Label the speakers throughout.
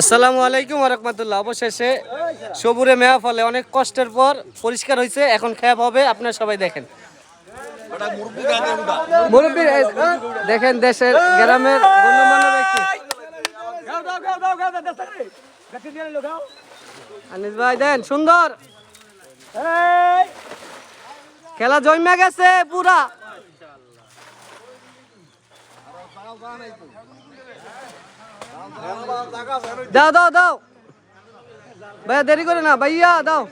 Speaker 1: আসসালামু আলাইকুম ওয়া রাহমাতুল্লাহ। অবশেষে সবুরে মেয়া ফলে অনেক কষ্টের পর পরিষ্কার হয়েছে, এখন খেয়াব হবে। আপনারা সবাই দেখেন, মুরব্বী দেখেন, দেশের গ্রামের গণ্যমান্য ব্যক্তি আনিস ভাই দেন, সুন্দর খেলা জমে গেছে পুরা। দাও দাও দাও ভাইয়া, দেরি করে না ভাইয়া, দাও।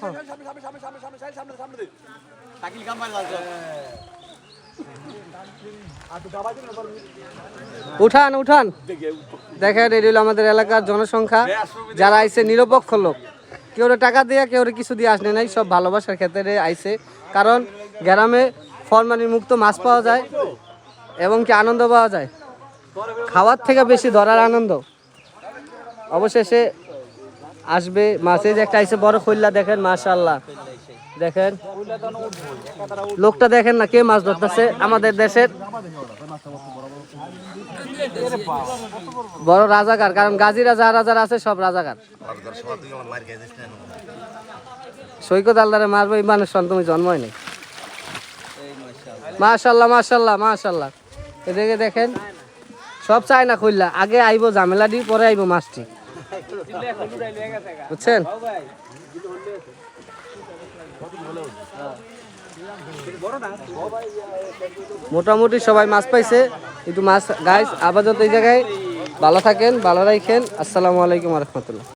Speaker 1: উঠান উঠান, দেখেন এই হলো আমাদের এলাকার জনসংখ্যা, যারা আইছে নিরপেক্ষ লোক। কেউ টাকা দিয়ে কেউ কিছু দিয়ে আসনে নাই, সব ভালোবাসার ক্ষেত্রে আইছে। কারণ গ্রামে ফরমালিন মুক্ত মাছ পাওয়া যায় এবং কি আনন্দ পাওয়া যায়, খাওয়ার থেকে বেশি ধরার আনন্দ। অবশেষে আসবে মাছে যে একটা আইছে বড় খৈল্লা, দেখেন মাশাআল্লাহ, দেখেন লোকটা দেখেন না, কে মাছ ধরতেছে। আমাদের দেশের বড় রাজাকার, কারণ গাজীরা যারা যারা আছে সব রাজাকার। সৈকত আল্লাহরে মারবো এই মানুষ তুমি জন্ম হয়নি। মাশাআল্লাহ মাশাআল্লাহ মাশাআল্লাহ, এদিকে দেখেন সব চায় না খুললা, আগে আইব ঝামেলা দি, পরে আইব মাছটি, বুঝছেন। মোটামুটি সবাই মাছ পাইছে, কিন্তু মাছ গাইস আপাতত এই জায়গায়। ভালো থাকেন, ভালো রাখেন। আসসালামু আলাইকুম ওয়া রাহমাতুল্লাহ।